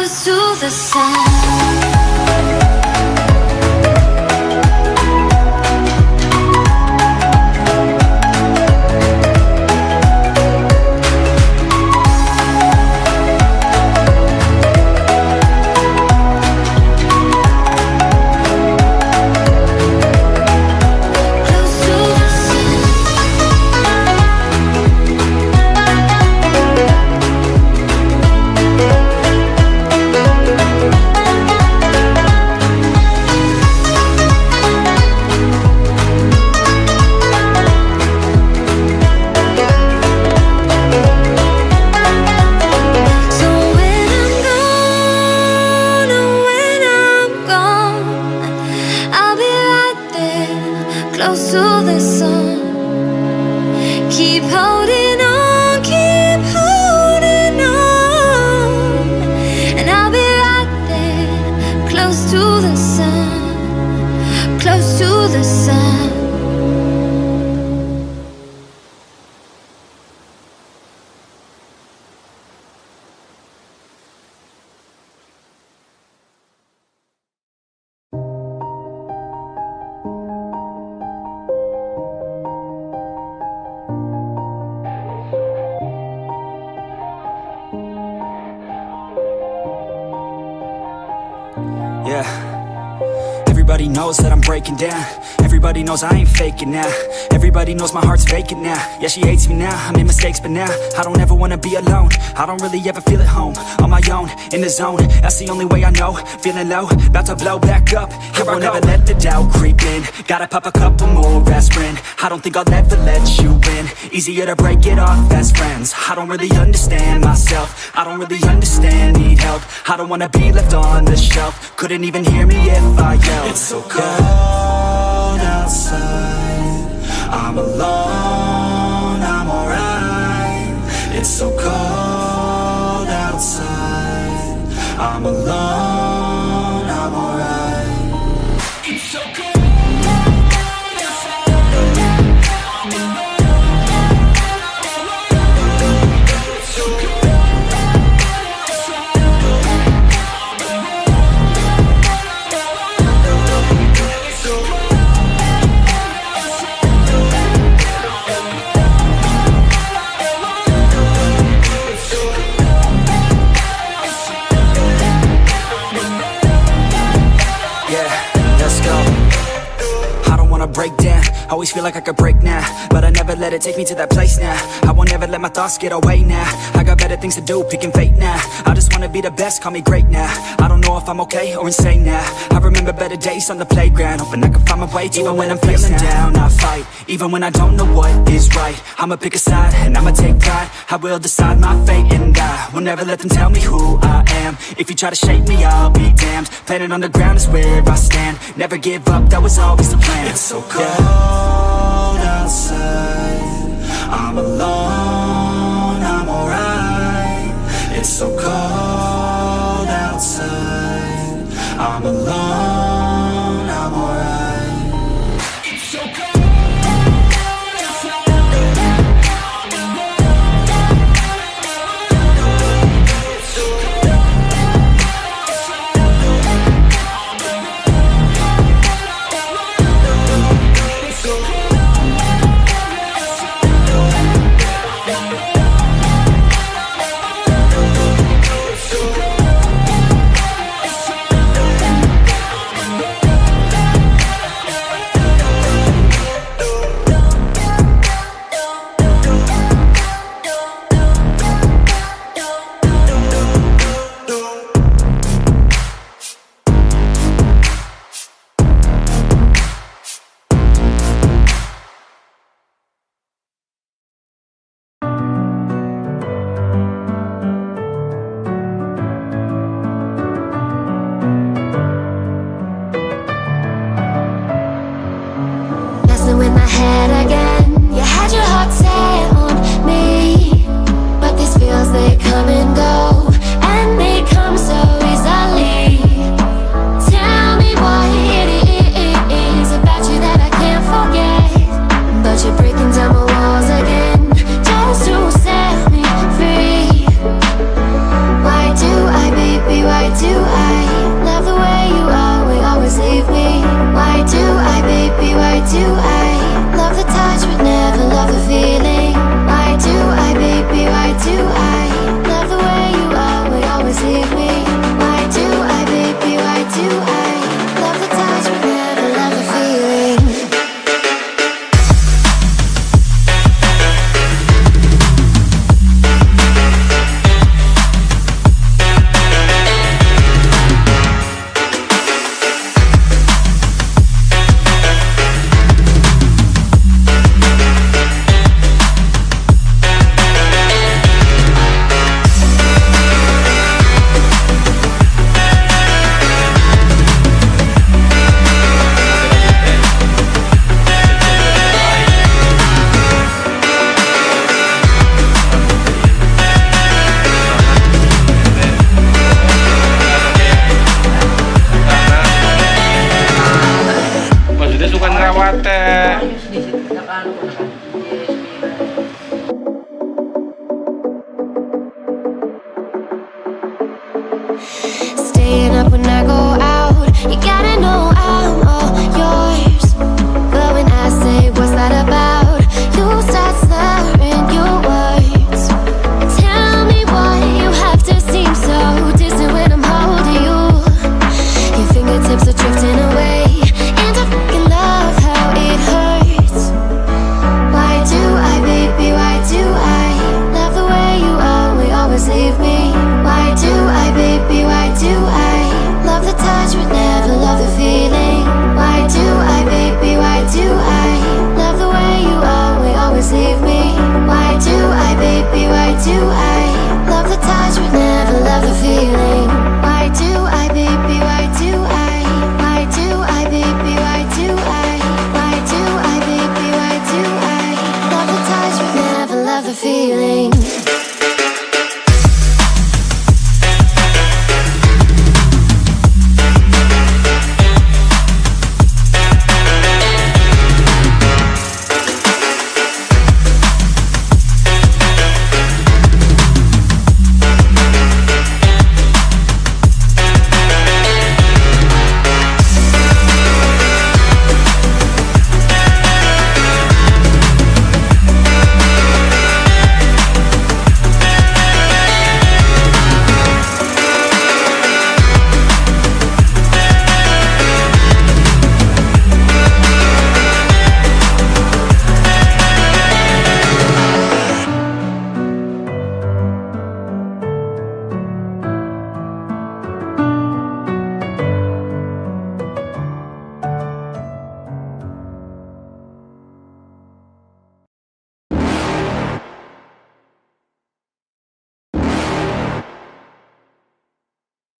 close to the sun. Close to the sun. Keep holding on, keep holding on. And I'll be right there, close to the sun, close to the sun. Yeah, everybody knows that I'm breaking down. Everybody knows I ain't faking now. Everybody knows my heart's vacant now. Yeah, she hates me now, I made mistakes but now I don't ever wanna be alone. I don't really ever feel at home. On my own, in the zone, that's the only way I know. Feeling low, about to blow back up. Here I won't ever let the doubt creep in. Gotta pop a couple more aspirin. I don't think I'll ever let you in. Easier to break it off best friends. I don't really understand myself. I don't really understand, need help. I don't wanna be left on the shelf. Couldn't even hear me if I yelled. It's so cold outside, I'm alone, I'm alright. It's so cold outside, I'm alone, I'm alright. It's so cold. Break down, always feel like I could break now, but I never let it take me to that place now. I won't ever let my thoughts get away now. I got better things to do, picking fate now. I just wanna be the best, call me great now. I don't know if I'm okay or insane now. I remember better days on the playground, hoping I can find my way to even when I'm feeling down, I fight. Even when I don't know what is right, I'ma pick a side and I'ma take pride. I will decide my fate and I will never let them tell me who I am. If you try to shape me, I'll be damned. Planet on the ground is where I stand. Never give up, that was always the plan. It's so cold outside, I'm alone, I'm alright. It's so cold outside, I'm alone, I'm alright. It's so cold.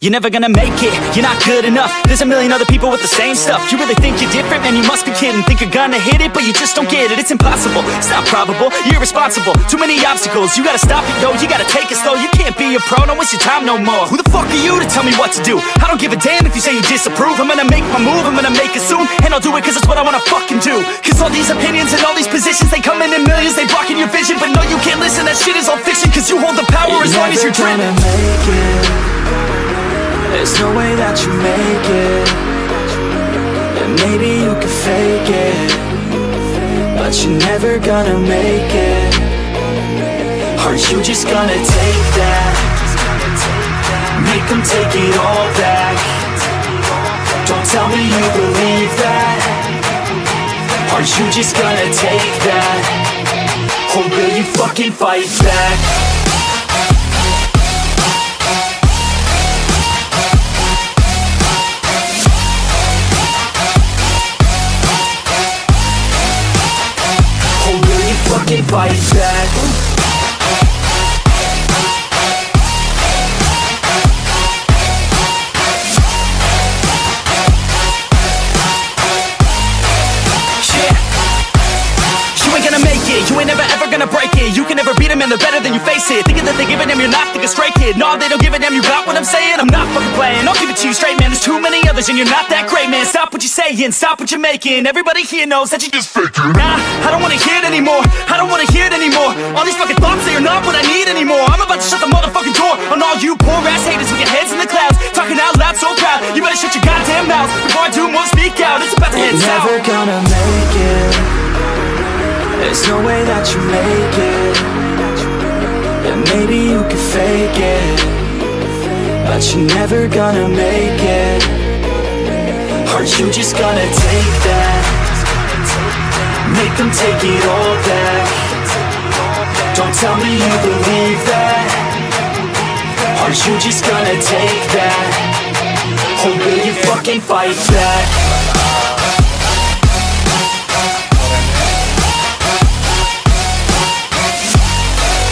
You're never gonna make it, you're not good enough. There's a million other people with the same stuff. You really think you're different? Man, you must be kidding. Think you're gonna hit it, but you just don't get it. It's impossible, it's not probable, you're irresponsible. Too many obstacles, you gotta stop it, yo. You gotta take it slow, you can't be a pro. Don't waste your time no more. Who the fuck are you to tell me what to do? I don't give a damn if you say you disapprove. I'm gonna make my move, I'm gonna make it soon. And I'll do it cause it's what I wanna fucking do. Cause all these opinions and all these positions, they come in millions, they blocking your vision. But no, you can't listen, that shit is all fiction. Cause you hold the power as long as you're dreaming. Make it. There's no way that you make it. And maybe you can fake it, but you're never gonna make it. Are you just gonna take that? Make them take it all back. Don't tell me you believe that. Are you just gonna take that? Or will you fucking fight back? Fucking fight back. You ain't gonna make it, you ain't never ever gonna break it. You can never beat them and they're better than you face it. Thinking that they give a damn, you're not thinking straight, kid. No, they don't give a damn, you got what I'm saying? I'm not fucking playing, I'll give it to you straight, man. There's too many others and you're not that great, man. Stop what you're saying, stop what you're making. Everybody here knows that you just faking. Nah, I don't wanna hear it anymore, I don't wanna hear it anymore. All these fucking thoughts, they are not what I need anymore. I'm about to shut the motherfucking door on all you poor ass haters with your heads in the clouds, talking out loud so proud. You better shut your goddamn mouth before I do more, speak out. It's about to head south. You're never gonna make it. There's no way that you make it. And maybe you can fake it, but you're never gonna make it. Are you just gonna take that? Make them take it all back. Don't tell me you believe that. Are you just gonna take that? Or will you fucking fight back?